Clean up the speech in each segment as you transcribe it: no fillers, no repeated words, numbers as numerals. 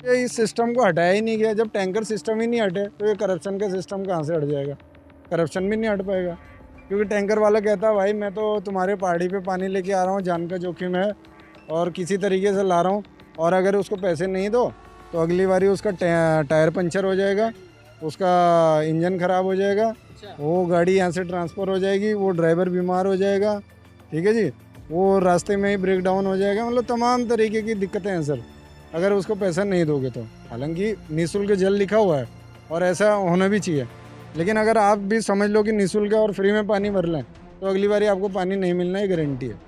ये इस सिस्टम को हटाया ही नहीं गया। जब टैंकर सिस्टम ही नहीं हटे तो ये करप्शन का सिस्टम कहाँ से हट जाएगा? करप्शन भी नहीं हट पाएगा, क्योंकि टैंकर वाला कहता है भाई मैं तो तुम्हारे पहाड़ी पे पानी लेके आ रहा हूँ, जान का जोखिम है और किसी तरीके से ला रहा हूँ, और अगर उसको पैसे नहीं दो तो अगली बारी उसका टायर पंचर हो जाएगा, उसका इंजन खराब हो जाएगा, वो गाड़ी यहाँ से ट्रांसफ़र हो जाएगी, वो ड्राइवर बीमार हो जाएगा, ठीक है जी, वो रास्ते में ही ब्रेक डाउन हो जाएगा। मतलब तमाम तरीके की दिक्कतें हैं सर, अगर उसको पैसा नहीं दोगे तो। हालांकि निःशुल्क जल लिखा हुआ है और ऐसा होना भी चाहिए, लेकिन अगर आप भी समझ लो कि निःशुल्क और फ्री में पानी भर लें तो अगली बारी आपको पानी नहीं मिलना, ये गारंटी है।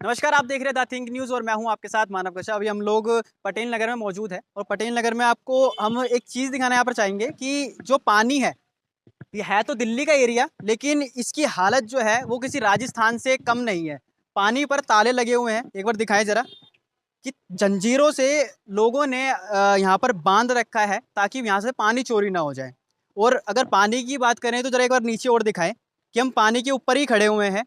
नमस्कार, आप देख रहे हैं द थिंक न्यूज़ और मैं हूं आपके साथ मानव कश्यप। अभी हम लोग पटेल नगर में मौजूद है और पटेल नगर में आपको हम एक चीज़ दिखाना यहाँ पर चाहेंगे कि जो पानी है, ये है तो दिल्ली का एरिया, लेकिन इसकी हालत जो है वो किसी राजस्थान से कम नहीं है। पानी पर ताले लगे हुए हैं, एक बार दिखाएं जरा कि जंजीरों से लोगों ने यहाँ पर बांध रखा है ताकि यहाँ से पानी चोरी ना हो जाए। और अगर पानी की बात करें तो जरा एक बार नीचे और दिखाएं कि हम पानी के ऊपर ही खड़े हुए हैं।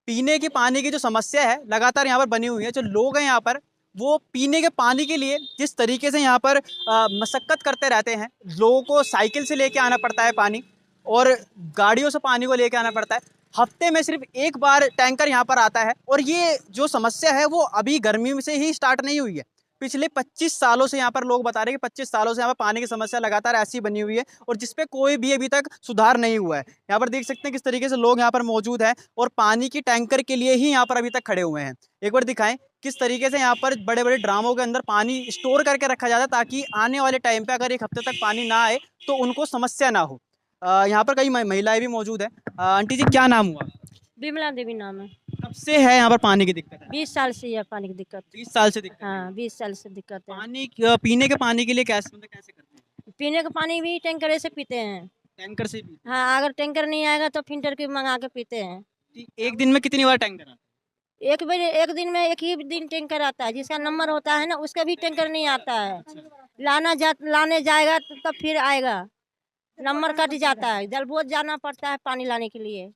पीने के पानी की जो समस्या है लगातार यहाँ पर बनी हुई है। जो लोग हैं यहाँ पर, वो पीने के पानी के लिए जिस तरीके से यहाँ पर मशक्कत करते रहते हैं, लोगों को साइकिल से लेके आना पड़ता है पानी और गाड़ियों से पानी को लेके आना पड़ता है। हफ्ते में सिर्फ एक बार टैंकर यहाँ पर आता है और ये जो समस्या है वो अभी गर्मी से ही स्टार्ट नहीं हुई है। पिछले 25 सालों से यहाँ पर लोग बता रहे हैं कि 25 सालों से यहाँ पर पानी की समस्या लगातार ऐसी बनी हुई है और जिसपे कोई भी अभी तक सुधार नहीं हुआ है। यहाँ पर देख सकते हैं किस तरीके से लोग यहाँ पर मौजूद हैं और पानी की टैंकर के लिए ही यहाँ पर अभी तक खड़े हुए हैं। एक बार दिखाएं किस तरीके से यहाँ पर बड़े बड़े ड्रामों के अंदर पानी स्टोर करके रखा जाता है ताकि आने वाले टाइम पे अगर एक हफ्ते तक पानी ना आए तो उनको समस्या ना हो। यहाँ पर कई महिलाएं भी मौजूद है। आंटी जी, क्या नाम हुआ? बिमला देवी नाम है। कब से है यहाँ पर पानी की दिक्कत है? 20 साल से है पानी की दिक्कत। 20 साल से दिक्कत है। हाँ, 20 साल से दिक्कत है। पानी पीने के पानी के लिए कैसे, मतलब कैसे करते हैं? पीने का पानी भी टैंकर से पीते हैं। टैंकर से भी? हाँ, अगर टैंकर नहीं आएगा तो फिल्टर के मंगा के पीते हैं। एक दिन में कितनी बार टैंकर आता है? एक दिन में एक ही दिन टैंकर आता है। जिसका नंबर होता है ना उसका भी टैंकर नहीं आता है। लाने जाएगा तो तब फिर आएगा, नंबर कट जाता है। जलपोत जाना पड़ता है पानी लाने के लिए।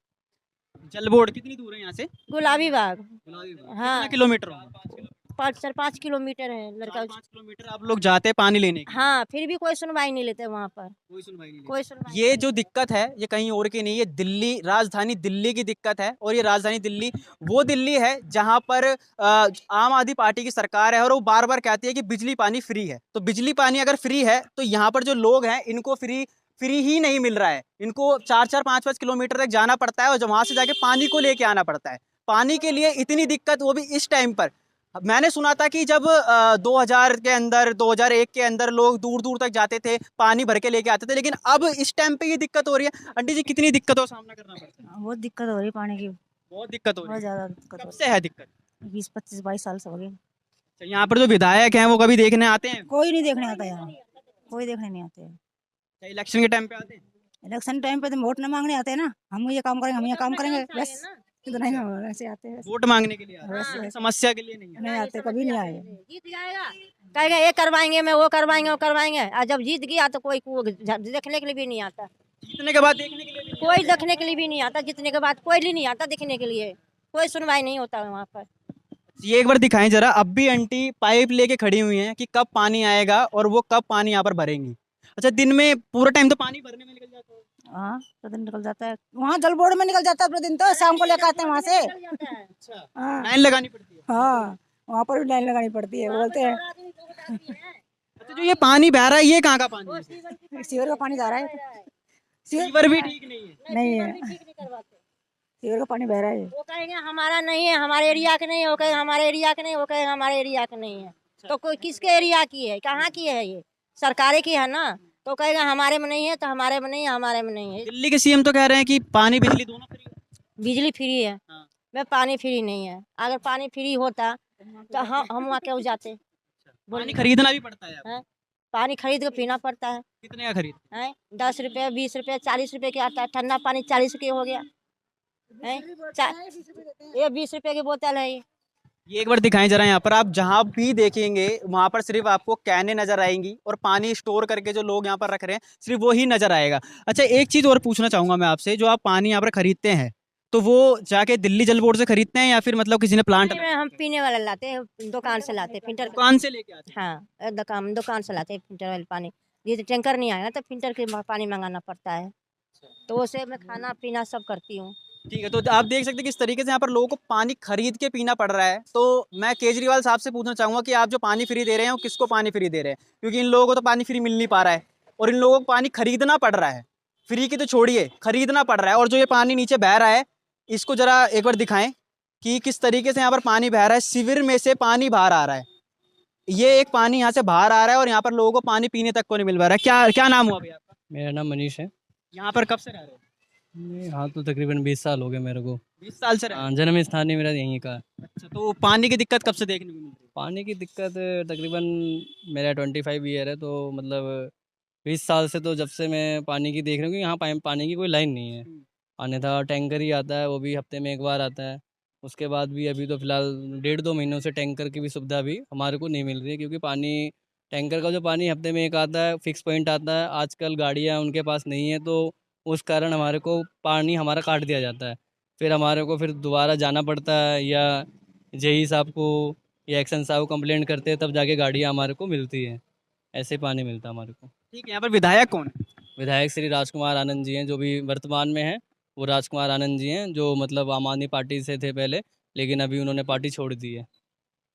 जल बोर्ड कितनी दूर है यहाँ से? गुलाबी बाग। हाँ, कितना किलोमीटर होगा? 5 किलोमीटर है लड़का। 5 किलोमीटर आप लोग जाते हैं पानी लेने के? हाँ, फिर भी कोई सुनवाई नहीं लेते वहाँ पर। कोई सुनवाई नहीं कोई सुनवाई ये जो दिक्कत है ये कहीं और की नहीं है, दिल्ली, राजधानी दिल्ली की दिक्कत है। और ये राजधानी दिल्ली वो दिल्ली है जहां पर आम आदमी पार्टी की सरकार है और वो बार बार कहती है कि बिजली पानी फ्री है। तो बिजली पानी अगर फ्री है तो यहाँ पर जो लोग हैं इनको फ्री फ्री ही नहीं मिल रहा है। इनको 4-4, 5-5 किलोमीटर तक जाना पड़ता है और वहां से जाके पानी को लेके आना पड़ता है। पानी के लिए इतनी दिक्कत, वो भी इस टाइम पर। मैंने सुना था कि जब 2000 के अंदर, 2001 के अंदर लोग दूर दूर तक जाते थे, पानी भर के लेके आते थे, लेकिन अब इस टाइम पे ये दिक्कत हो रही है। आंटी जी, कितनी दिक्कतों का सामना करना पड़ता है? बहुत दिक्कत हो रही है पानी की। बहुत दिक्कत हो रही बहुत है। ज्यादा दिक्कत कब हो से है दिक्कत? रही है। 20, 25, 22 साल से हो गई। तो यहाँ पर जो विधायक हैं वो कभी देखने आते हैं? कोई नहीं देखने आता यहाँ, कोई देखने नहीं आते। क्या इलेक्शन के टाइम पे आते हैं? इलेक्शन टाइम पे तो वोट न मांगने आते हैं ना, हम ये काम करेंगे, हम ये काम करेंगे, बस इतना ही ऐसे आते हैं। वोट मांगने के लिए आते हैं, वैसे- लेकिन समस्या के लिए नहीं है। नहीं आते, कभी नहीं आए। जीत जाएगा, कहेगा ये करवाएंगे, मैं वो करवाएंगे, वो करवाएंगे। और जब जीत गया तो कोई देखने के लिए भी नहीं आता। जीतने के बाद देखने के लिए भी नहीं कोई देखने के लिए भी नहीं आता। जीतने के बाद कोई भी नहीं आता देखने के लिए। कोई सुनवाई नहीं होता वहाँ पर। आते। ये एक बार दिखाएं जरा। अब भी आंटी पाइप लेके खड़ी हुई हैं कि कब पानी आएगा और वो कब पानी यहाँ पर भरेंगी। अच्छा, दिन में पूरा टाइम तो पानी भरने में निकल जाता है? हाँ, तो दिन निकल जाता है, वहाँ जल बोर्ड में निकल जाता है पूरा दिन, तो शाम को लेकर आते हैं वहाँ से। अच्छा, हाँ लाइन लगानी पड़ती है? हाँ, वहाँ पर भी लाइन लगानी पड़ती है, बोलते हैं। अच्छा, जो ये पानी बह रहा है ये कहाँ का पानी है? सीवर का पानी जा रहा है। सीवर भी ठीक नहीं है? नहीं है, सीवर का पानी बह रहा है। वो कहेंगे हमारा नहीं है, हमारे एरिया के नहीं है। वो कहेंगे हमारे एरिया के नहीं, वो कहेंगे हमारे एरिया के नहीं है। तो कोई किसके एरिया की है, कहाँ की है? ये सरकारे की है ना। तो कहेगा हमारे में नहीं है, तो हमारे में नहीं है, हमारे में नहीं है। दिल्ली के सीएम तो कह रहे हैं कि पानी बिजली दोनों फ्री है। बिजली फ्री है, हाँ। मैं पानी फ्री नहीं है। अगर पानी फ्री होता तो हम वहाँ क्यों जाते? पानी खरीदना भी पड़ता है आपको? हैं? पानी खरीद के पीना पड़ता है। कितने का खरीद? हैं? 10 रुपये, 20 रुपये, 40 रुपये के आता है। ठंडा पानी 40 के हो गया है। ये 20 रुपये की बोतल है ये एक बार दिखाएं जरा, यहाँ पर आप जहाँ भी देखेंगे वहां पर सिर्फ आपको कैने नजर आएंगी और पानी स्टोर करके जो लोग यहाँ पर रख रहे हैं सिर्फ वो ही नजर आएगा। अच्छा, एक चीज और पूछना चाहूंगा मैं आपसे, जो आप पानी यहाँ पर खरीदते हैं तो वो जाके दिल्ली जल बोर्ड से खरीदते हैं या फिर मतलब किसी ने प्लांट में हम पीने वाला लाते हैं, दुकान से लाते हैं फिल्टर। दुकान से लेके आते हैं? हाँ, दुकान से लाते हैं फिल्टर वाले पानी। ये टैंकर नहीं आएगा तो फिल्टर के पानी मंगाना पड़ता है, तो उसे मैं खाना पीना सब करती हूँ। ठीक है, तो आप देख सकते हैं किस तरीके से यहाँ पर लोगों को पानी खरीद के पीना पड़ रहा है। तो मैं केजरीवाल साहब से पूछना चाहूंगा कि आप जो पानी फ्री दे रहे हैं वो किसको पानी फ्री दे रहे हैं, क्योंकि इन लोगों को तो पानी फ्री मिल नहीं पा रहा है और इन लोगों को पानी खरीदना पड़ रहा है। फ्री की तो छोड़िए, खरीदना पड़ रहा है। और जो ये पानी नीचे बह रहा है इसको जरा एक बार दिखाएं कि किस तरीके से यहाँ पर पानी बह रहा है। शिविर में से पानी बाहर आ रहा है, ये एक पानी यहाँ से बाहर आ रहा है और यहाँ पर लोगों को पानी पीने तक को नहीं मिल पा रहा है। क्या क्या नाम हुआ भैया आपका? मेरा नाम मनीष है। यहाँ पर कब से रह रहे हो? हाँ, तो तकरीबन 20 साल हो गए मेरे को। 20 साल से रह रहे हाँ, जन्म स्थान ही मेरा यहीं का है। हो? अच्छा, तो पानी की दिक्कत कब से देखने को मिल रही है? पानी की दिक्कत तकरीबन मेरा 25 ईयर है, तो मतलब 20 साल से, तो जब से मैं पानी की देख रहा हूँ कि यहाँ पानी की कोई लाइन नहीं है। अन्यथा टैंकर ही आता है, वो भी हफ्ते में एक बार आता है। उसके बाद भी अभी तो फ़िलहाल 1.5-2 महीनों से टैंकर की भी सुविधा भी हमारे को नहीं मिल रही है, क्योंकि पानी टैंकर का जो पानी हफ्ते में एक आता है, फिक्स पॉइंट आता है। आजकल गाड़ियाँ उनके पास नहीं है, तो उस कारण हमारे को पानी हमारा काट दिया जाता है। फिर हमारे को फिर दोबारा जाना पड़ता है, या जेई साहब को या एक्शन साहब को कंप्लेंट करते हैं, तब जाके गाड़ियाँ हमारे को मिलती है। ऐसे पानी मिलता है हमारे को। ठीक है, यहाँ पर विधायक कौन है? विधायक श्री राजकुमार आनंद जी हैं, जो भी वर्तमान में हैं। वो राजकुमार आनंद जी हैं, जो मतलब आम आदमी पार्टी से थे पहले, लेकिन अभी उन्होंने पार्टी छोड़ दी है।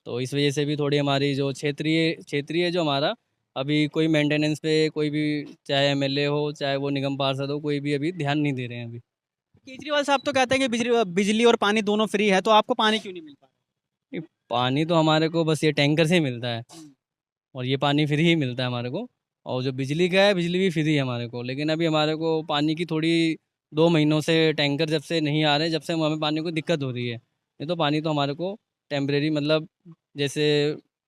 तो इस वजह से भी थोड़ी हमारी जो क्षेत्रीय क्षेत्रीय जो हमारा अभी कोई मेंटेनेंस पे कोई भी, चाहे एमएलए हो चाहे वो निगम पार्षद हो, कोई भी अभी ध्यान नहीं दे रहे हैं अभी। केजरीवाल साहब तो कहते हैं कि बिजली बिजली और पानी दोनों फ्री है, तो आपको पानी क्यों नहीं मिल पा ये पानी तो हमारे को बस ये टैंकर से ही मिलता है, और ये पानी फ्री ही मिलता है हमारे को। और जो बिजली का है, बिजली भी फ्री है हमारे को, लेकिन अभी हमारे को पानी की थोड़ी 2 महीनों से टैंकर जब से नहीं आ रहे, जब से हमें पानी को दिक्कत हो रही है। नहीं तो पानी तो हमारे को टेम्परेरी, मतलब जैसे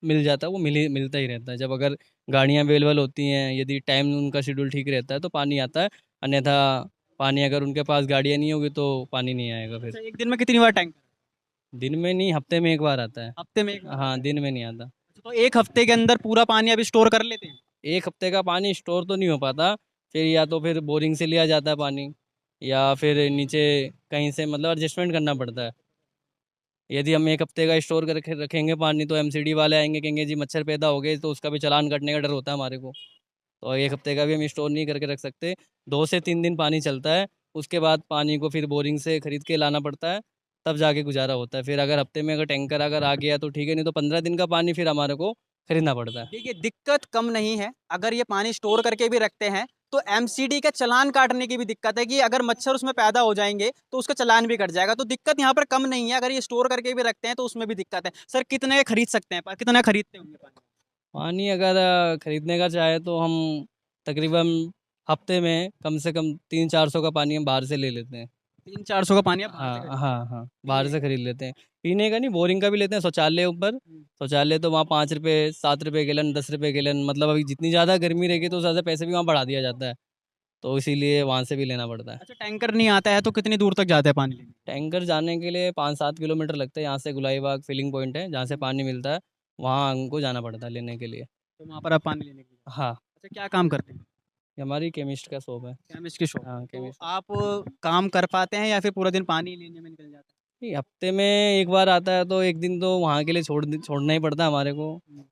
मिल जाता है, वो मिलता ही रहता है। जब अगर गाड़ियाँ अवेलेबल होती हैं, यदि टाइम उनका शेड्यूल ठीक रहता है, तो पानी आता है। अन्यथा पानी अगर उनके पास गाड़ियाँ नहीं होगी तो पानी नहीं आएगा फिर। रहे? एक दिन में कितनी बार टैंक? दिन में नहीं, हफ्ते में एक बार आता है। हफ्ते में एक बार? हाँ, दिन में नहीं आता। तो एक हफ्ते के अंदर पूरा पानी अभी स्टोर कर लेते हैं? एक हफ्ते का पानी स्टोर तो नहीं हो पाता। फिर या तो फिर बोरिंग से लिया जाता है पानी, या फिर नीचे कहीं से, मतलब एडजस्टमेंट करना पड़ता है। यदि हम एक हफ्ते का स्टोर करके रखेंगे पानी, तो एमसीडी वाले आएंगे, कहेंगे जी मच्छर पैदा हो गए, तो उसका भी चालान कटने का डर होता है हमारे को। तो एक हफ्ते का भी हम स्टोर नहीं करके रख सकते। 2 से 3 दिन पानी चलता है, उसके बाद पानी को फिर बोरिंग से खरीद के लाना पड़ता है, तब जाके गुजारा होता है। फिर अगर हफ्ते में अगर टैंकर अगर आ गया तो ठीक है, नहीं तो 15 दिन का पानी फिर हमारे को खरीदना पड़ता है। देखिए, दिक्कत कम नहीं है। अगर ये पानी स्टोर करके भी रखते हैं तो एमसीडी का चालान काटने की भी दिक्कत है कि अगर मच्छर उसमें पैदा हो जाएंगे तो उसका चालान भी कट जाएगा। तो दिक्कत यहाँ पर कम नहीं है, अगर ये स्टोर करके भी रखते हैं तो उसमें भी दिक्कत है। सर, कितने खरीद सकते हैं, कितना खरीदते होंगे पानी? पानी अगर खरीदने का चाहे तो हम तकरीबन हफ्ते में कम से कम 300-400 का पानी हम बाहर से ले लेते हैं। 300-400 का पानी आप बाहर से हाँ खरीदते हाँ हाँ, बाहर पीने से का? खरीद लेते हैं। पीने का नहीं, बोरिंग का भी लेते हैं। शौचालय ऊपर, शौचालय तो वहाँ 5 रुपये 7 रुपये गैलन, 10 रुपये गैलन, मतलब अभी जितनी ज़्यादा गर्मी रहेगी तो ज़्यादा पैसे भी वहाँ बढ़ा दिया जाता है, तो इसीलिए वहाँ से भी लेना पड़ता है। अच्छा, टैंकर नहीं आता है तो कितनी दूर तक जाते हैं पानी लेने? टैंकर जाने के लिए 5-7 किलोमीटर लगते हैं। यहाँ से गुलाईबाग फिलिंग पॉइंट है जहाँ से पानी मिलता है, वहाँ हमको जाना पड़ता है लेने के लिए। तो वहाँ पर आप पानी लेने के लिए? हाँ, अच्छा, क्या काम करते हैं? ये हमारी केमिस्ट का शॉप है। केमिस्ट की शॉप? हाँ, तो केमिस्ट। आप काम कर पाते हैं या फिर पूरा दिन पानी लेने में निकल जाता है? नहीं, हफ्ते में एक बार आता है, तो एक दिन तो वहाँ के लिए छोड़ना ही पड़ता है हमारे को।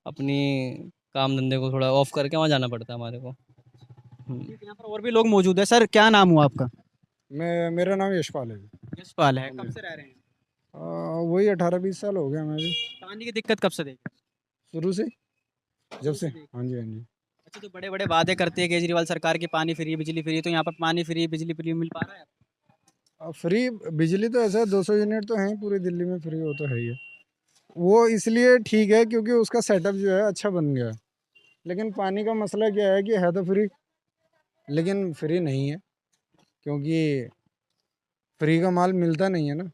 अपनी काम धंधे को थोड़ा ऑफ करके वहाँ जाना पड़ता है हमारे को। ठीक है, यहाँ पर और भी लोग मौजूद है। सर, क्या नाम हुआ आपका? मेरा नाम यशपाल है। यशपाल है। कब से रह रहे हैं? वही 18-20 साल हो गया मैं भी, पानी की दिक्कत कब से देख? शुरू से, जब से। से? हाँ जी, हाँ जी। अच्छा, तो बड़े बड़े वादे करती है केजरीवाल सरकार की, पानी फ्री बिजली फ्री, तो यहाँ पर पानी फ्री बिजली फ्री मिल पा रहा है? फ्री बिजली तो ऐसा है, 200 यूनिट तो हैं पूरी दिल्ली में फ्री, वो तो है ही है। वो इसलिए ठीक है क्योंकि उसका सेटअप जो है अच्छा बन गया है। लेकिन पानी का मसला क्या है कि है तो फ्री, लेकिन फ्री नहीं है, क्योंकि फ्री का माल मिलता नहीं है ना,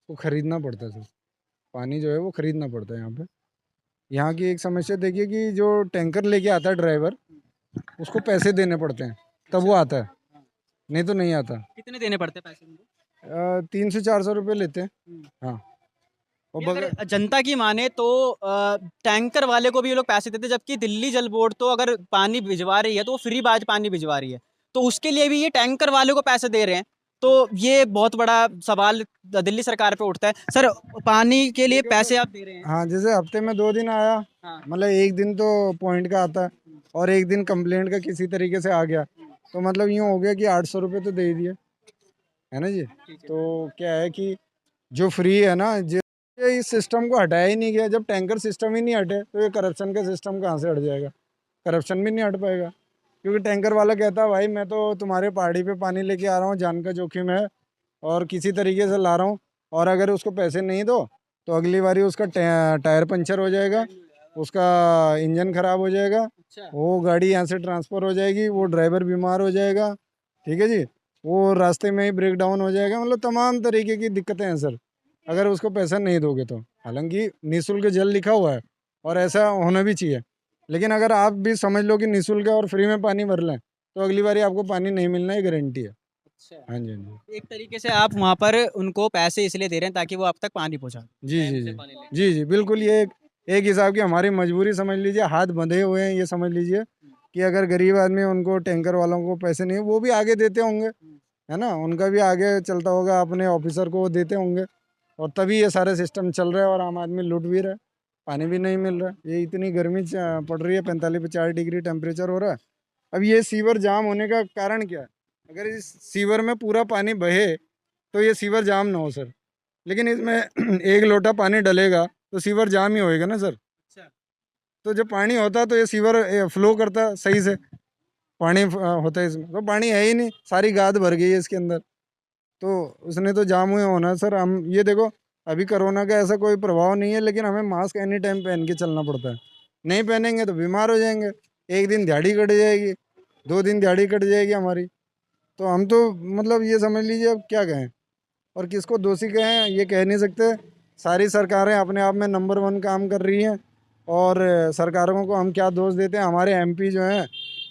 वो खरीदना पड़ता है। सर, पानी जो है वो खरीदना पड़ता है यहाँ पे। यहाँ की एक समस्या देखिए कि जो टैंकर लेके आता है ड्राइवर, उसको पैसे देने पड़ते हैं तब वो आता है, नहीं तो नहीं आता। कितने देने पड़ते हैं पैसे उनको? 300-400 रुपये लेते हैं। हम्म। हाँ, और ये बगैर अगर जनता की माने तो टैंकर वाले को भी ये लोग पैसे देते हैं, जबकि दिल्ली जल बोर्ड तो अगर पानी भिजवा रही है तो वो फ्री बाज पानी भिजवा रही है, तो उसके लिए भी ये टैंकर वाले को पैसे दे रहे हैं। तो ये बहुत बड़ा सवाल दिल्ली सरकार पे उठता है। सर, पानी के लिए पैसे आप दे रहे हैं? हाँ, जैसे हफ्ते में 2 दिन आया, हाँ। मतलब एक दिन तो पॉइंट का आता है और एक दिन कंप्लेंट का किसी तरीके से आ गया, तो मतलब यूँ हो गया कि 800 रुपये तो दे ही दिए, है ना जी। तो क्या है कि जो फ्री है ना, ये इस सिस्टम को हटाया ही नहीं गया। जब टैंकर सिस्टम ही नहीं हटे तो ये करप्शन का सिस्टम कहाँ से हट जाएगा? करप्शन भी नहीं हट पाएगा, क्योंकि टैंकर वाला कहता है भाई मैं तो तुम्हारे पहाड़ी पे पानी लेके आ रहा हूँ, जान का जोखिम है और किसी तरीके से ला रहा हूँ, और अगर उसको पैसे नहीं दो तो अगली बारी उसका टायर पंचर हो जाएगा, उसका इंजन खराब हो जाएगा, अच्छा। वो गाड़ी यहाँ से ट्रांसफ़र हो जाएगी, वो ड्राइवर बीमार हो जाएगा, ठीक है जी, वो रास्ते में ही ब्रेक डाउन हो जाएगा। मतलब तमाम तरीके की दिक्कतें हैं सर, अगर उसको पैसा नहीं दोगे तो। हालांकि निःशुल्क जल लिखा हुआ है और ऐसा होना भी चाहिए, लेकिन अगर आप भी समझ लो कि निःशुल्क है और फ्री में पानी भर लें तो अगली बारी आपको पानी नहीं मिलना, ये गारंटी है। अच्छा, हाँ जी, हाँ जी। एक तरीके से आप वहाँ पर उनको पैसे इसलिए दे रहे हैं ताकि वो आप तक पानी पहुँचा दें। जी टाइम जी से जी पानी लेके। जी जी बिल्कुल, ये एक हिसाब की हमारी मजबूरी समझ लीजिए, हाथ बंधे हुए हैं ये समझ लीजिए कि अगर गरीब आदमी उनको टैंकर वालों को पैसे नहीं, वो भी आगे देते होंगे, है ना, उनका भी आगे चलता होगा, अपने ऑफिसर को वो देते होंगे, और तभी ये सारे सिस्टम चल रहा है और आम आदमी लूट भी रहा है, पानी भी नहीं मिल रहा है। ये इतनी गर्मी पड़ रही है, 45-50 डिग्री टेम्परेचर हो रहा है। अब ये सीवर जाम होने का कारण क्या है? अगर इस सीवर में पूरा पानी बहे तो ये सीवर जाम ना हो सर, लेकिन इसमें एक लोटा पानी डलेगा तो सीवर जाम ही होएगा ना सर। अच्छा। तो जब पानी होता है तो ये सीवर फ्लो करता है सही से, पानी होता है इसमें, तो पानी है ही नहीं, सारी गाद भर गई है इसके अंदर, तो उसने तो जाम हुए होना है सर। हम ये देखो, अभी कोरोना का ऐसा कोई प्रभाव नहीं है, लेकिन हमें मास्क एनी टाइम पहन के चलना पड़ता है, नहीं पहनेंगे तो बीमार हो जाएंगे, एक दिन दिहाड़ी कट जाएगी, 2 दिन दिहाड़ी कट जाएगी हमारी। तो हम तो मतलब ये समझ लीजिए अब क्या कहें और किसको दोषी कहें, ये कह नहीं सकते। सारी सरकारें अपने आप में नंबर 1 काम कर रही हैं, और सरकारों को हम क्या दोष देते हैं? हमारे एमपी जो हैं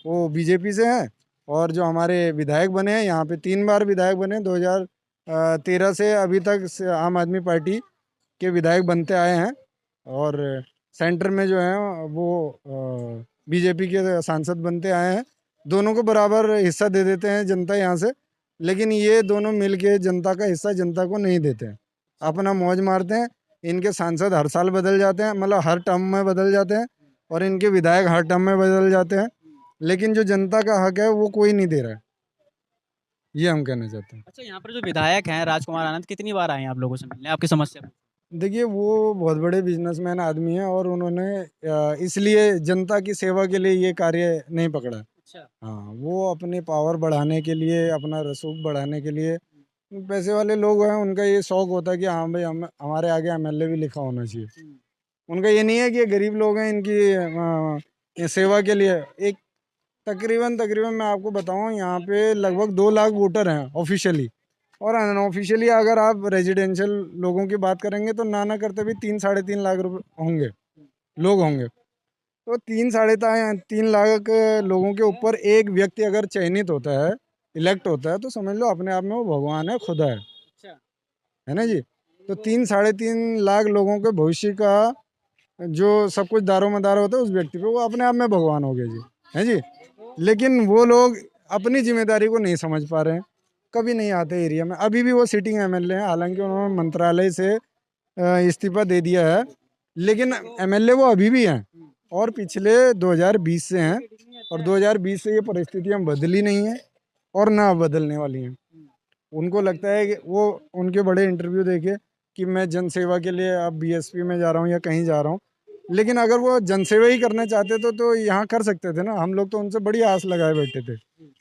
वो बीजेपी से हैं, और जो हमारे विधायक बने हैं, यहाँ पे 3 बार विधायक बने, 2013 से अभी तक आम आदमी पार्टी के विधायक बनते आए हैं, और सेंटर में जो हैं वो बीजेपी के सांसद बनते आए हैं। दोनों को बराबर हिस्सा दे देते हैं जनता यहाँ से, लेकिन ये दोनों मिलके जनता का हिस्सा जनता को नहीं देते हैं, अपना मौज मारते हैं। इनके सांसद हर साल बदल जाते हैं, मतलब हर टर्म में बदल जाते हैं, और इनके विधायक हर टर्म में बदल जाते हैं, लेकिन जो जनता का हक है वो कोई नहीं दे रहा है, ये हम कहना चाहते हैं। अच्छा, यहाँ पर जो विधायक हैं राजकुमार आनंद, कितनी बार आए हैं आप लोगों से मिलने, आपकी समस्या पूछने? देखिए, वो बहुत बड़े बिजनेसमैन आदमी हैं, और उन्होंने इसलिए जनता की सेवा के लिए ये कार्य नहीं पकड़ा। अच्छा। हाँ, वो अपने पावर बढ़ाने के लिए, अपना रसूख बढ़ाने के लिए, पैसे वाले लोग हैं, उनका ये शौक होता है कि हाँ भाई हम हमारे आगे एमएलए भी लिखा होना चाहिए। उनका ये नहीं है कि ये गरीब लोग हैं, इनकी ये सेवा के लिए। एक तकरीबन मैं आपको बताऊं, यहाँ पे लगभग 2 लाख वोटर हैं ऑफिशियली, और अनऑफिशियली अगर आप रेजिडेंशियल लोगों की बात करेंगे तो ना करते भी 3-3.5 लाख रुपए होंगे, लोग होंगे। तो 3-3.5 लाख लोगों के ऊपर एक व्यक्ति अगर चयनित होता है, इलेक्ट होता है, तो समझ लो अपने आप में वो भगवान है, खुदा अच्छा। है ना जी। तो 3-3.5 लाख लोगों के भविष्य का जो सब कुछ दारोमदार होता है उस व्यक्ति पे, वो अपने आप में भगवान हो गए जी, है जी। लेकिन वो लोग अपनी जिम्मेदारी को नहीं समझ पा रहे हैं, कभी नहीं आते एरिया में। अभी भी वो सिटिंग एमएलए हैं, हालांकि उन्होंने मंत्रालय से इस्तीफा दे दिया है, लेकिन एमएलए वो अभी भी हैं, और पिछले 2020 से हैं, और 2020 से ये परिस्थितियाँ बदली नहीं हैं और ना बदलने वाली हैं। उनको लगता है कि वो, उनके बड़े इंटरव्यू देखे कि मैं जनसेवा के लिए अब बीएसपी में जा रहा हूँ या कहीं जा रहा हूँ, लेकिन अगर वो जनसेवा ही करना चाहते तो यहाँ कर सकते थे ना। हम लोग तो उनसे बड़ी आस लगाए बैठे थे,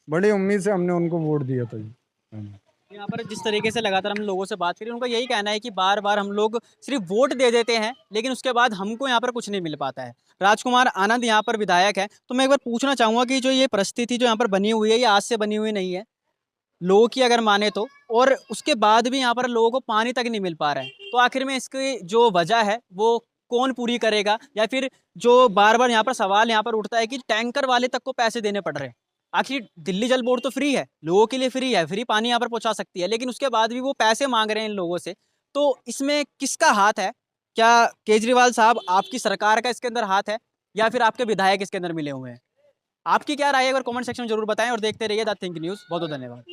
बड़ी उम्मीद से हमने उनको वोट दिया था जी। हाँ जी। यहाँ पर जिस तरीके से लगातार हम लोगों से बात करी, उनका यही कहना है कि बार बार हम लोग सिर्फ वोट दे देते हैं, लेकिन उसके बाद हमको यहाँ पर कुछ नहीं मिल पाता है। राजकुमार आनंद यहाँ पर विधायक है, तो मैं एक बार पूछना चाहूँगा कि जो ये परिस्थिति जो यहाँ पर बनी हुई है, ये आज से बनी हुई नहीं है, लोगों की अगर माने तो, और उसके बाद भी यहाँ पर लोगों को पानी तक नहीं मिल पा रहा है, तो आखिर में इसकी जो वजह है वो कौन पूरी करेगा? या फिर जो बार-बार यहाँ पर सवाल यहाँ पर उठता है कि टैंकर वाले तक को पैसे देने पड़ रहे हैं। आखिर दिल्ली जल बोर्ड तो फ्री है, लोगों के लिए फ्री है, फ्री पानी यहाँ पर पहुँचा सकती है, लेकिन उसके बाद भी वो पैसे माँग रहे हैं इन लोगों से। तो इसमें किसका हाथ है? क्या केजरीवाल साहब आपकी सरकार का इसके अंदर हाथ है या फिर आपके विधायक इसके अंदर मिले हुए हैं? आपकी क्या राय है? अगर कमेंट सेक्शन में ज़रूर बताएँ और देखते रहिए द थिंक न्यूज़। बहुत-बहुत धन्यवाद।